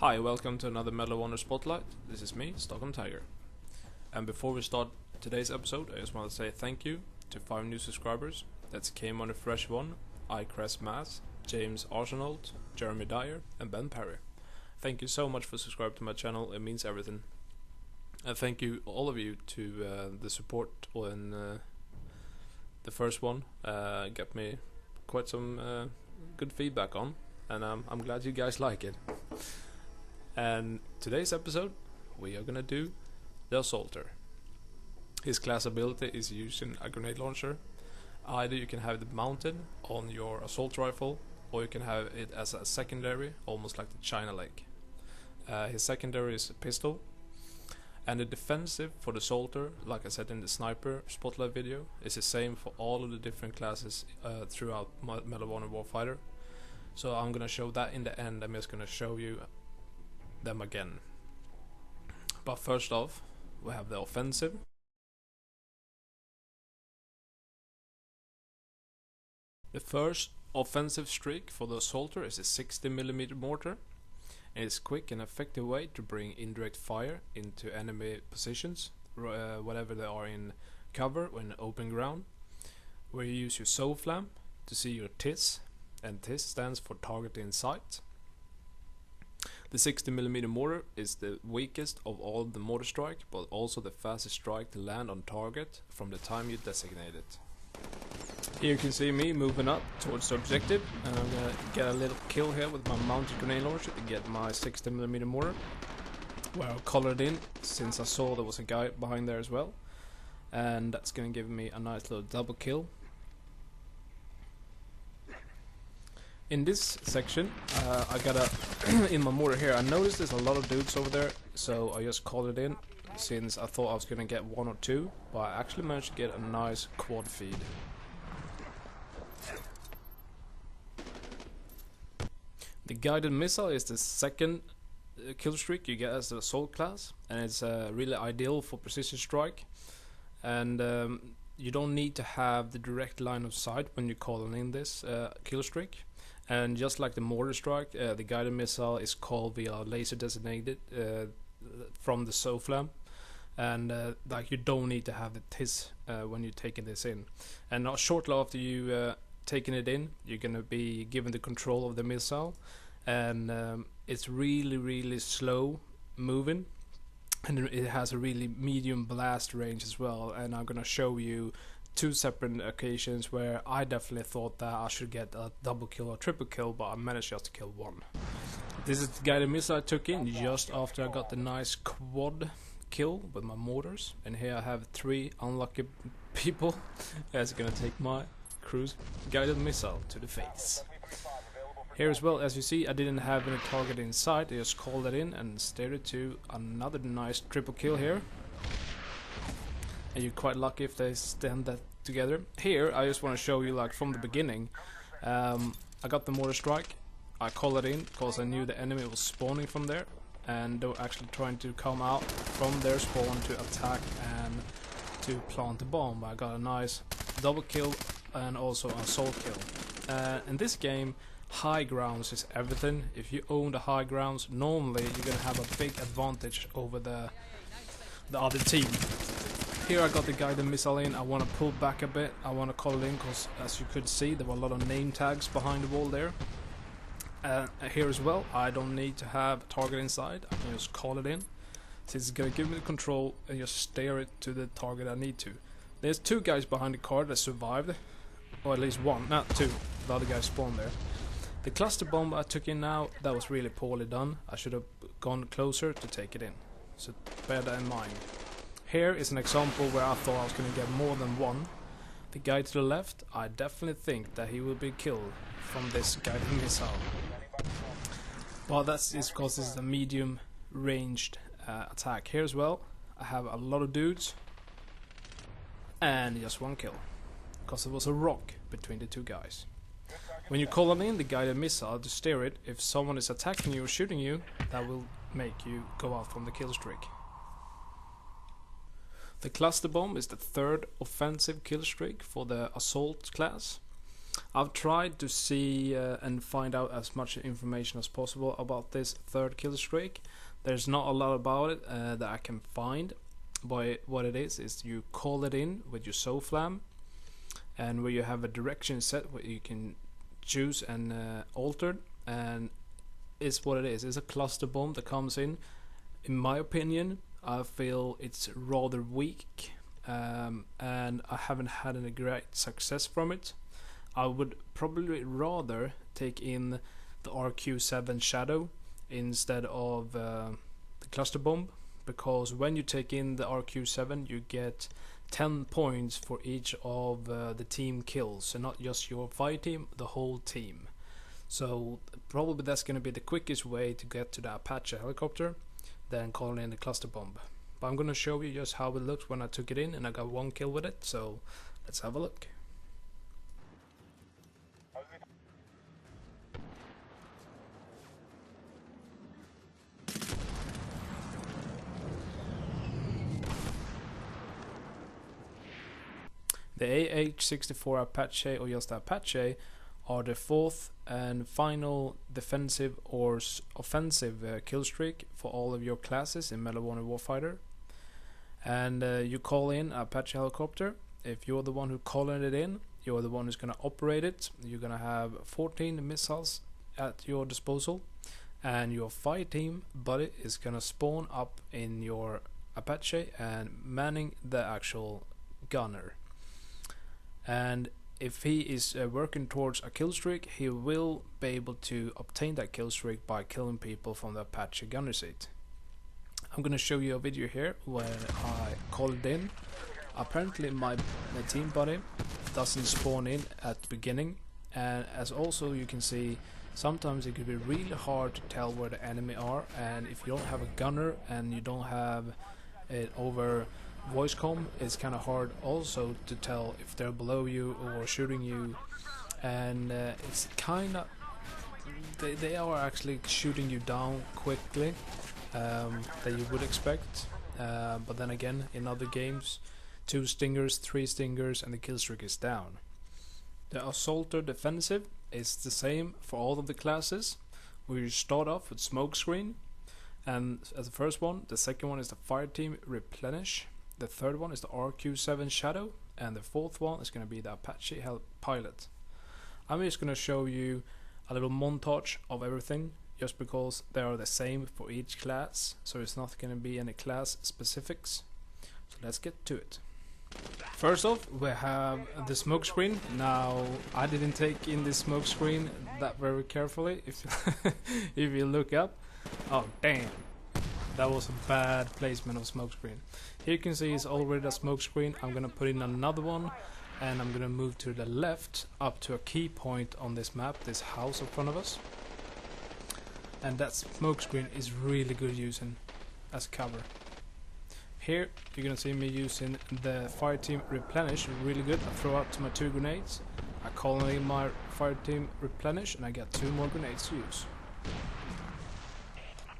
Hi, welcome to another Medal of Honor Spotlight. This is me, Stockholm Tiger. And before we start today's episode, I just want to say thank you to 5 new subscribers that came on a fresh one: iCrest Mass, James Arsenault, Jeremy Dyer, and Ben Perry. Thank you so much for subscribing to my channel, it means everything. And thank you, all of you, to the support on the first one. Got me quite some good feedback on, and I'm glad you guys like it. And today's episode, we are gonna do the Assaulter. His class ability is using a grenade launcher. Either you can have it mounted on your assault rifle, or you can have it as a secondary, almost like the China Lake. His secondary is a pistol, and the defensive for the Assaulter, like I said in the sniper spotlight video, is the same for all of the different classes throughout Medal of Honor Warfighter. So I'm gonna show that in the end. I'm just gonna show you them again. But first off, we have the offensive. The first offensive streak for the Assaulter is a 60mm mortar. It's a quick and effective way to bring indirect fire into enemy positions, whatever they are, in cover or in open ground, where you use your SOFLAM to see your TIS, and TIS stands for target in sight. The 60mm mortar is the weakest of all the mortar strike, but also the fastest strike to land on target from the time you designate it. Here you can see me moving up towards the objective, and I'm gonna get a little kill here with my mounted grenade launcher to get my 60mm mortar, where I'll color it in, since I saw there was a guy behind there as well, and that's gonna give me a nice little double kill. In this section, I got in my mortar here, I noticed there's a lot of dudes over there, so I just called it in, since I thought I was gonna get 1 or 2, but I actually managed to get a nice quad feed. The guided missile is the second kill streak you get as the assault class, and it's really ideal for precision strike, and you don't need to have the direct line of sight when you're calling in this kill streak. And just like the mortar strike, the guided missile is called via laser designated from the SOFLAM, and like you don't need to have the TIS when you're taking this in. And shortly after you taking it in, you're gonna be given the control of the missile, and it's really slow moving, and it has a really medium blast range as well. And I'm gonna show you 2 separate occasions where I definitely thought that I should get a double kill or triple kill, but I managed just to kill 1. This is the guided missile I took in just after I got the nice quad kill with my mortars, and here I have 3 unlucky people that's gonna take my cruise guided missile to the face. Here as well, as you see, I didn't have any target in sight. I just called it in and steered it to another nice triple kill here. And you're quite lucky if they stand that together. Here, I just want to show you, like, from the beginning, I got the mortar strike. I called it in because I knew the enemy was spawning from there, and they were actually trying to come out from their spawn to attack and to plant the bomb. I got a nice double kill and also an assault kill. In this game, high grounds is everything. If you own the high grounds, normally you're gonna have a big advantage over the other team. Here I got the guided missile in. I want to pull back a bit. I want to call it in because, as you could see, there were a lot of name tags behind the wall there. Here as well, I don't need to have a target inside. I can just call it in, since it's gonna give me the control and just steer it to the target I need to. There's 2 guys behind the car that survived, or at least 1, not 2. The other guy spawned there. The cluster bomb I took in now, that was really poorly done. I should have gone closer to take it in, so bear that in mind. Here is an example where I thought I was going to get more than 1. The guy to the left, I definitely think that he will be killed from this guided missile. Well, that's because this is a medium ranged attack. Here as well, I have a lot of dudes, and just 1 kill, because there was a rock between the 2 guys. When you call in the guided missile to steer it, if someone is attacking you or shooting you, that will make you go out from the kill streak. The cluster bomb is the 3rd offensive kill streak for the assault class. I've tried to see and find out as much information as possible about this third kill streak. There's not a lot about it that I can find, but what it is you call it in with your SOFLAM, and where you have a direction set where you can choose and alter, and it's what it is. It's a cluster bomb that comes in. In my opinion, I feel it's rather weak, and I haven't had any great success from it. I would probably rather take in the RQ7 Shadow instead of the cluster bomb, because when you take in the RQ7 you get 10 points for each of the team kills, so not just your fight team, the whole team. So probably that's going to be the quickest way to get to the Apache helicopter than calling in the cluster bomb. But I'm going to show you just how it looked when I took it in, and I got 1 kill with it, so let's have a look. The AH64 Apache, or just Apache, are the 4th and final defensive or offensive kill streak for all of your classes in MoH Warfighter. And you call in Apache helicopter. If you're the one who calling it in, you're the one who's going to operate it. You're going to have 14 missiles at your disposal, and your fight team buddy is going to spawn up in your Apache and manning the actual gunner. And if he is working towards a kill streak, he will be able to obtain that kill streak by killing people from the Apache gunner seat. I'm going to show you a video here where I call it in. Apparently my team buddy doesn't spawn in at the beginning, and as also you can see, sometimes it can be really hard to tell where the enemy are, and if you don't have a gunner and you don't have it over voice comm, it's kind of hard also to tell if they're below you or shooting you. And it's kind of they are actually shooting you down quickly that you would expect, but then again, in other games, 2 stingers, 3 stingers and the kill streak is down. The assaulter defensive is the same for all of the classes, where you start off with smoke screen, and as the first one, the second one is the fire team replenish, the third one is the RQ7 Shadow, and the 4th one is going to be the Apache pilot. I'm just going to show you a little montage of everything, just because they are the same for each class, so it's not going to be any class specifics. So let's get to it. First off, we have the smoke screen. Now, I didn't take in this smoke screen that very carefully. If if you look up, oh damn, that was a bad placement of smoke screen. Here you can see it's already a smoke screen. I'm gonna put in another one, and I'm gonna move to the left up to a key point on this map, this house in front of us. And that smoke screen is really good using as cover. Here you're gonna see me using the fire team replenish really good. I throw out my 2 grenades, I call in my fire team replenish, and I get 2 more grenades to use.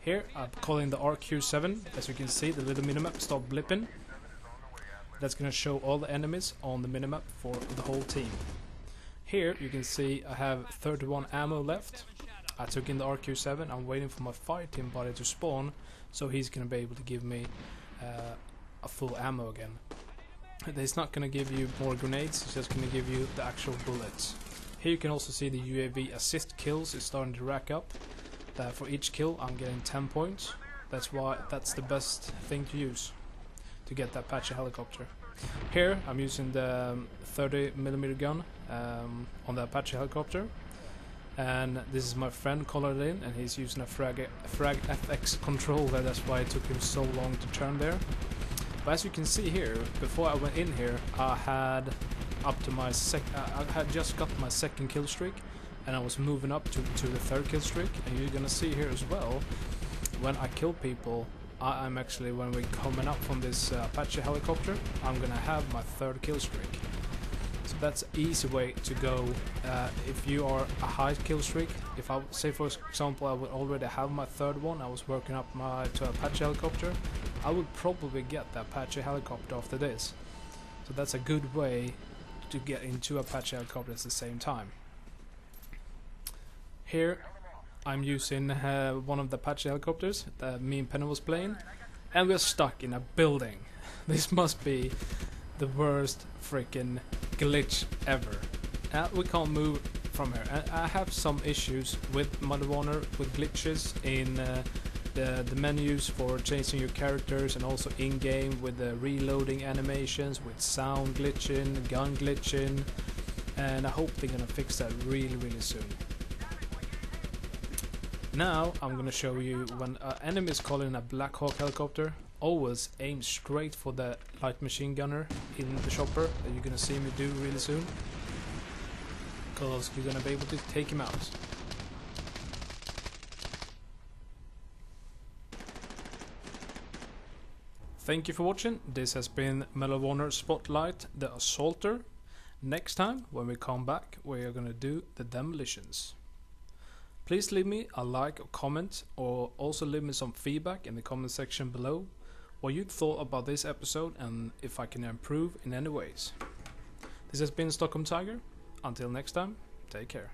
Here I'm calling the RQ7. As you can see, the little minimap stopped blipping. That's gonna show all the enemies on the minimap for the whole team. Here you can see I have 31 ammo left. I took in the RQ7. I'm waiting for my fire team buddy to spawn, so he's gonna be able to give me a full ammo again. It's not gonna give you more grenades, it's just gonna give you the actual bullets. Here you can also see the UAV assist kills is starting to rack up. For each kill I'm getting 10 points. That's the best thing to use to get that Apache helicopter. Here I'm using the 30mm gun on the Apache helicopter, and this is my friend colored in, and he's using a frag FX controller. That's why it took him so long to turn there. But as you can see here, before I went in here, I had up to my I had just got my 2nd kill streak, and I was moving up to the 3rd kill streak. And you're gonna see here as well, when I kill people, I'm actually, when we're coming up from this Apache helicopter, I'm gonna have my 3rd kill streak. So that's an easy way to go if you are a high kill streak. If I say, for example, I would already have my 3rd one, I was working up to Apache helicopter, I would probably get the Apache helicopter after this. So that's a good way to get into Apache helicopters at the same time. Here I'm using one of the Apache helicopters that me and Penny was playing, and we're stuck in a building. This must be the worst freaking glitch ever. We can't move from here. I have some issues with Modern Warfare with glitches in the menus for changing your characters, and also in-game with the reloading animations, with sound glitching, gun glitching, and I hope they're gonna fix that really soon. Now I'm gonna show you when an enemy is calling a Black Hawk helicopter, always aim straight for the light machine gunner in the chopper that you're gonna see me do really soon, because you're gonna be able to take him out. Thank you for watching. This has been MoH Warfighter Spotlight the Assaulter. Next time when we come back, we are gonna do the demolitions. Please leave me a like or comment, or also leave me some feedback in the comment section below what you thought about this episode and if I can improve in any ways. This has been Stockholm Tiger. Until next time, take care.